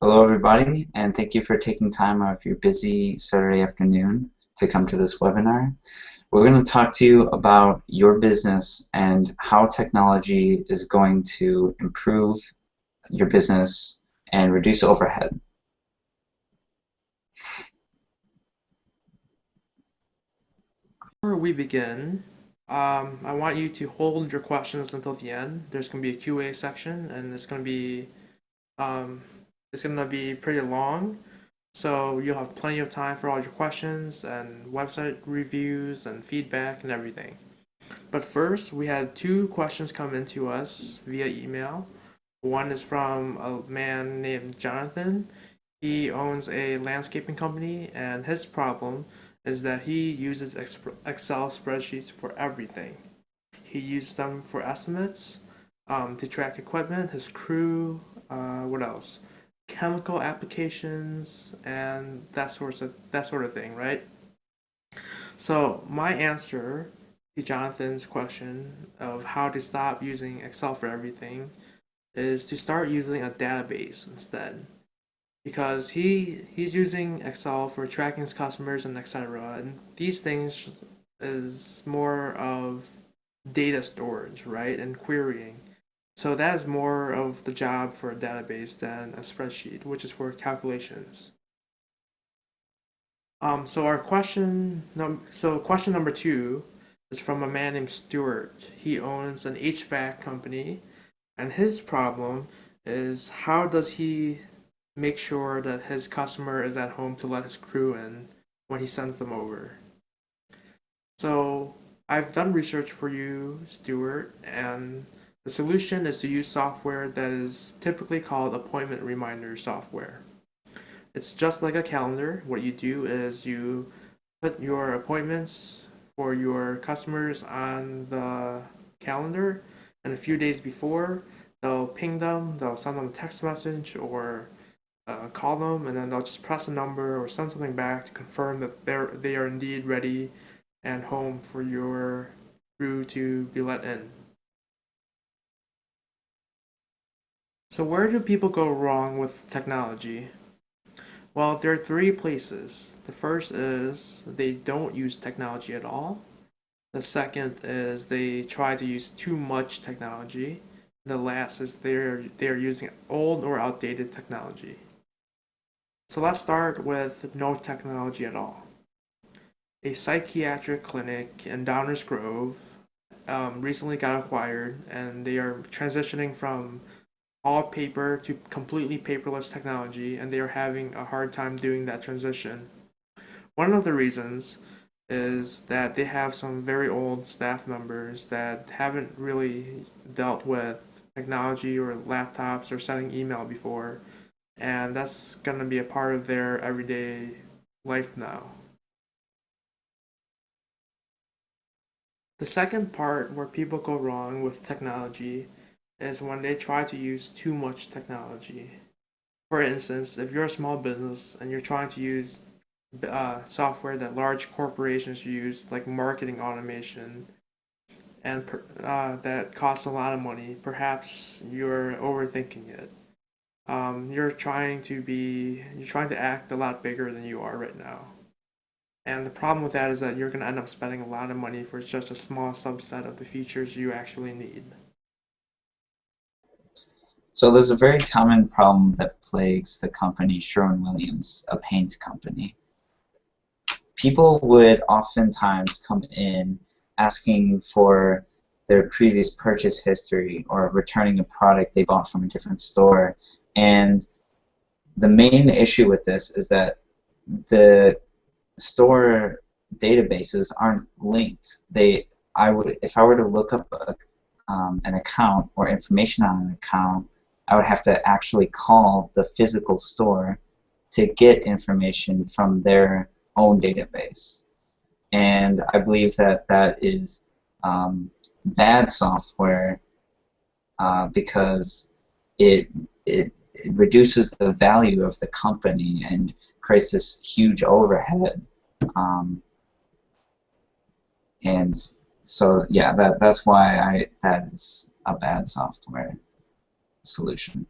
Hello, everybody, and thank you for taking time out of your busy Saturday afternoon to come to this webinar. We're going to talk to you about your business and how technology is going to improve your business and reduce overhead. Before we begin, I want you to hold your questions until the end. There's going to be a Q&A section, and um, it's going to be pretty long. So you'll have plenty of time for all your questions and website reviews and feedback and everything. But first, we had two questions come into us via email. One is from a man named Jonathan. He owns a landscaping company, and his problem is that he uses Excel spreadsheets for everything. He uses them for estimates, to track equipment, his crew, what else? Chemical applications, and that sort of thing, right? So my answer to Jonathan's question of how to stop using Excel for everything is to start using a database instead, because he's using Excel for tracking his customers and etc. And these things is more of data storage, right, and querying. So that is more of the job for a database than a spreadsheet, which is for calculations. So question number two is from a man named Stuart. He owns an HVAC company, and his problem is how does he make sure that his customer is at home to let his crew in when he sends them over. So I've done research for you, Stuart, and the solution is to use software that is typically called appointment reminder software. It's just like a calendar. What you do is you put your appointments for your customers on the calendar, and a few days before, they'll ping them, they'll send them a text message or call them, and then they'll just press a number or send something back to confirm that they are indeed ready and home for your crew to be let in. So where do people go wrong with technology? Well, there are three places. The first is they don't use technology at all. The second is they try to use too much technology. The last is they're using old or outdated technology. So let's start with no technology at all. A psychiatric clinic in Downers Grove recently got acquired, and they are transitioning from all paper to completely paperless technology, and they are having a hard time doing that transition. One of the reasons is that they have some very old staff members that haven't really dealt with technology or laptops or sending email before, and that's going to be a part of their everyday life now. The second part where people go wrong with technology is when they try to use too much technology. For instance, if you're a small business and you're trying to use software that large corporations use, like marketing automation, and that costs a lot of money, perhaps you're overthinking it. You're trying to act a lot bigger than you are right now. And the problem with that is that you're going to end up spending a lot of money for just a small subset of the features you actually need. So there's a very common problem that plagues the company Sherwin-Williams, a paint company. People would oftentimes come in asking for their previous purchase history or returning a product they bought from a different store. And the main issue with this is that the store databases aren't linked. If I were to look up an account or information on an account, I would have to actually call the physical store to get information from their own database. And I believe that that is bad software because it, it reduces the value of the company and creates this huge overhead. Um, and so yeah, that's why that is a bad software solution.